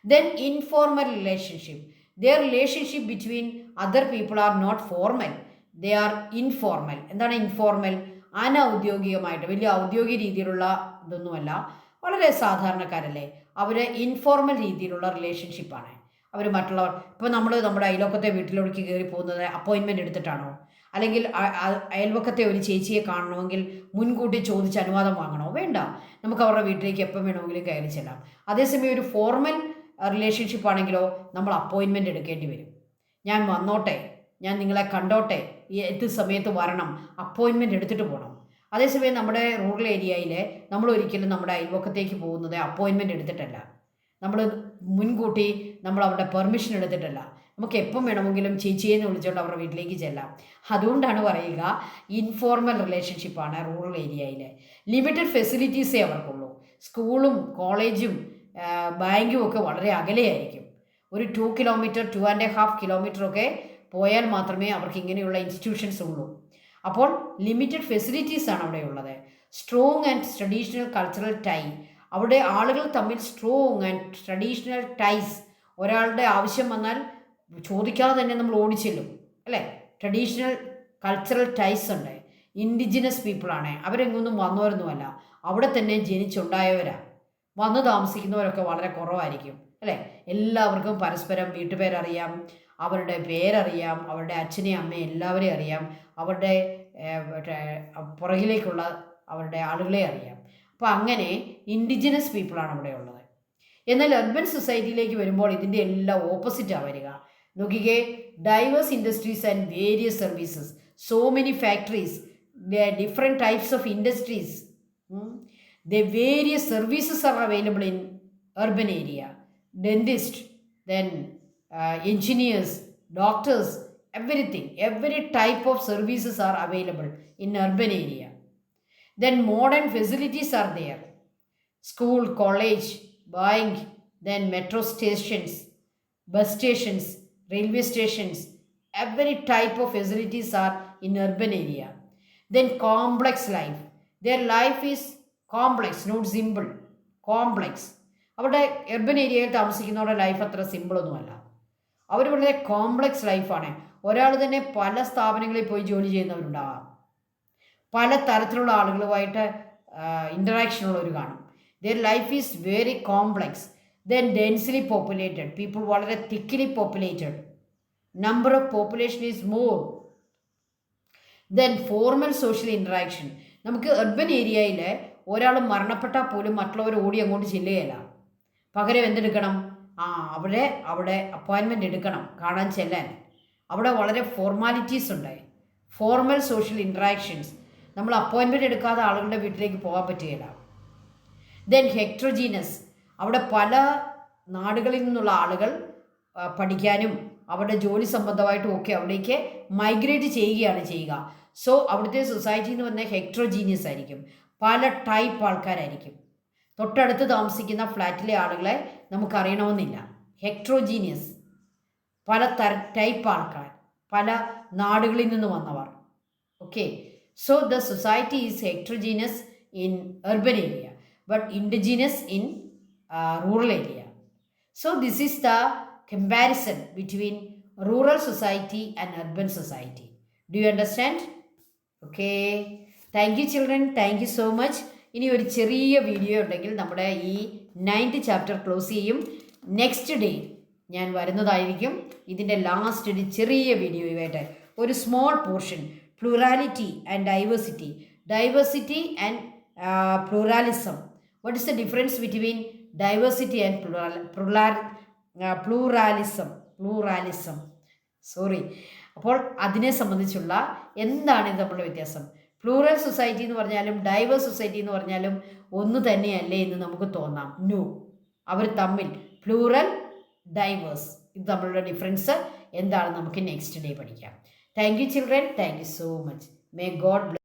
Then informal relationship. Their relationship between other people are not formal. They are informal. എന്താണ് informal? അനൗദ്യോഗികമായിട്ട്, വലിയ ഔദ്യോഗിക രീതിയിലുള്ള ഇതൊന്നുമല്ല, വളരെ സാധാരണക്കാരല്ലേ. അവർ informal രീതിയിലുള്ള റിലേഷൻഷിപ്പാണ്. അവർ മറ്റുള്ളവർ, ഇപ്പോൾ നമ്മൾ നമ്മുടെ അയൽവക്കത്തെ വീട്ടിലേക്ക് കയറി പോകുന്നത് അപ്പോയിൻമെൻറ്റ് എടുത്തിട്ടാണോ? അല്ലെങ്കിൽ അയൽവക്കത്തെ ഒരു ചേച്ചിയെ കാണണമെങ്കിൽ മുൻകൂട്ടി ചോദിച്ച് അനുവാദം വാങ്ങണോ? വേണ്ട, നമുക്ക് അവരുടെ വീട്ടിലേക്ക് എപ്പം വേണമെങ്കിലും കയറി ചെല്ലാം. അതേസമയം ഒരു ഫോർമൽ റിലേഷൻഷിപ്പ് ആണെങ്കിലോ നമ്മൾ അപ്പോയിൻമെൻറ്റ് എടുക്കേണ്ടി വരും. ഞാൻ വന്നോട്ടെ, ഞാൻ നിങ്ങളെ കണ്ടോട്ടെ, ഏത് സമയത്ത് വരണം, അപ്പോയിൻമെൻറ്റ് എടുത്തിട്ട് പോകണം. അതേസമയം നമ്മുടെ റൂറൽ ഏരിയയിൽ നമ്മൾ ഒരിക്കലും നമ്മുടെ അയൽവക്കത്തേക്ക് പോകുന്നത് അപ്പോയിൻമെൻറ്റ് എടുത്തിട്ടല്ല, നമ്മൾ മുൻകൂട്ടി നമ്മൾ അവരുടെ പെർമിഷൻ എടുത്തിട്ടല്ല. നമുക്ക് എപ്പം വേണമെങ്കിലും ചേച്ചിയെന്ന് വിളിച്ചുകൊണ്ട് അവരുടെ വീട്ടിലേക്ക് ചെല്ലാം. അതുകൊണ്ടാണ് പറയുക ഇൻഫോർമൽ റിലേഷൻഷിപ്പാണ് റൂറൽ ഏരിയയിൽ. ലിമിറ്റഡ് ഫെസിലിറ്റീസേ അവർക്കുള്ളൂ. സ്കൂളും കോളേജും ബാങ്കും ഒക്കെ വളരെ അകലെയായിരിക്കും. ഒരു 2 കിലോമീറ്റർ 2.5 കിലോമീറ്ററൊക്കെ പോയാൽ മാത്രമേ അവർക്ക് ഇങ്ങനെയുള്ള ഇൻസ്റ്റിറ്റ്യൂഷൻസ് ഉള്ളൂ. അപ്പോൾ ലിമിറ്റഡ് ഫെസിലിറ്റീസാണ് അവിടെ ഉള്ളത്. Strong and traditional cultural tie. അവിടെ ആളുകൾ തമ്മിൽ സ്ട്രോങ് ആൻഡ് ട്രഡീഷണൽ ടൈസ്. ഒരാളുടെ ആവശ്യം വന്നാൽ ചോദിക്കാതെ തന്നെ നമ്മൾ ഓടിച്ചെല്ലും, അല്ലേ? ട്രഡീഷണൽ കൾച്ചറൽ ടൈസ് ഉണ്ട്. ഇൻഡിജിനസ് പീപ്പിളാണ്, അവരെങ്ങൊന്നും വന്നവരൊന്നുമല്ല, അവിടെ തന്നെ ജനിച്ചുണ്ടായവരാണ്. വന്ന് താമസിക്കുന്നവരൊക്കെ വളരെ കുറവായിരിക്കും, അല്ലേ? എല്ലാവർക്കും പരസ്പരം വീട്ടുപേരറിയാം, അവരുടെ പേരറിയാം, അവരുടെ അച്ഛനെയും അമ്മയും എല്ലാവരെയും അറിയാം, അവരുടെ പുറകിലേക്കുള്ള അവരുടെ ആളുകളെ അറിയാം. അപ്പോൾ അങ്ങനെ ഇൻഡിജിനസ് പീപ്പിളാണ് അവിടെ ഉള്ളത്. എന്നാൽ അർബൻ സൊസൈറ്റിയിലേക്ക് വരുമ്പോൾ ഇതിൻ്റെ എല്ലാം ഓപ്പോസിറ്റാണ് വരിക. നോക്കിക്കേ, diverse industries and various services, so many factories, different types of industries, the various services are available in urban area. Dentist, then engineers, doctors, everything, every type of services are available in urban area. Then modern facilities are there. School, college, bank, then metro stations, bus stations, railway stations, every type of facilities are in urban area. Then complex life. Their life is complex, not simple, complex. അവിടെ urban ഏരിയയിൽ താമസിക്കുന്നവരുടെ life അത്ര സിമ്പിളൊന്നുമല്ല. അവർ വളരെ complex ലൈഫാണ്. ഒരാൾ തന്നെ പല സ്ഥാപനങ്ങളിൽ പോയി ജോലി ചെയ്യുന്നവരുണ്ടാകാം, പല തരത്തിലുള്ള ആളുകളുമായിട്ട് ഇൻ്ററാക്ഷനുള്ളവർ കാണും. Their life is very complex. Then densely populated people, വളരെ thickly populated, number of population is more. Then formal social interaction. നമുക്ക് അർബൻ ഏരിയയിൽ ഒരാൾ മരണപ്പെട്ടാൽ പോലും മറ്റുള്ളവർ ഓടി അങ്ങോട്ട് ചെല്ലുകയില്ല. പകരം എന്തെടുക്കണം? അവിടെ അപ്പോയിൻമെൻ്റ് എടുക്കണം കാണാൻ ചെല്ലാൻ. അവിടെ വളരെ ഫോർമാലിറ്റീസ് ഉണ്ട്, ഫോർമൽ സോഷ്യൽ ഇൻട്രാക്ഷൻസ്. നമ്മൾ അപ്പോയിൻമെൻ്റ് എടുക്കാതെ ആളുകളുടെ വീട്ടിലേക്ക് പോകാൻ പറ്റുകയില്ല. ദെൻ ഹെക്ട്രോജീനസ്. അവിടെ പല നാടുകളിൽ നിന്നുള്ള ആളുകൾ പഠിക്കാനും അവരുടെ ജോലി സംബന്ധമായിട്ടും ഒക്കെ അവിടേക്ക് മൈഗ്രേറ്റ് ചെയ്യുകയാണ് ചെയ്യുക. സോ അവിടുത്തെ സൊസൈറ്റി എന്ന് പറഞ്ഞാൽ ഹെക്ട്രോജീനിയസ് ആയിരിക്കും, പല ടൈപ്പ് ആൾക്കാരായിരിക്കും. തൊട്ടടുത്ത് താമസിക്കുന്ന ഫ്ലാറ്റിലെ ആളുകളെ നമുക്കറിയണമെന്നില്ല. ഹെക്ട്രോജീനിയസ്, പല ടൈപ്പ് ആൾക്കാർ, പല നാടുകളിൽ നിന്ന് വന്നവർ. Okay, so the society is heterogeneous in urban area but indigenous in rural area. So this is the comparison between rural society and urban society. Do you understand? Okay, thank you children, thank you so much. ഇനി ഒരു ചെറിയ video ഉണ്ടെങ്കിൽ നമ്മുടെ ഈ 9th chapter close ചെയ്യും. Next day ഞാൻ വരുന്നതായിരിക്കും. ഇതിൻ്റെ ലാസ്റ്റ് ഒരു ചെറിയ വീഡിയോയുമായിട്ട് ഒരു small portion, plurality and diversity. Diversity and pluralism. What is the difference between diversity and pluralism. Sorry. അപ്പോൾ അതിനെ സംബന്ധിച്ചുള്ള എന്താണ് ഇത് തമ്മിലുള്ള വ്യത്യാസം? പ്ലൂറൽ സൊസൈറ്റി എന്ന് പറഞ്ഞാലും ഡൈവേഴ്സ് സൊസൈറ്റി എന്ന് പറഞ്ഞാലും ഒന്ന് തന്നെയല്ലേ എന്ന് നമുക്ക് തോന്നാം. നോ, അവർ തമ്മിൽ പ്ലൂറൽ, ഡൈവേഴ്സ്, ഇത് തമ്മിലുള്ള ഡിഫറൻസ് എന്താണ് നമുക്ക് നെക്സ്റ്റ് ഡേ പഠിക്കാം. Thank you children, thank you so much. May God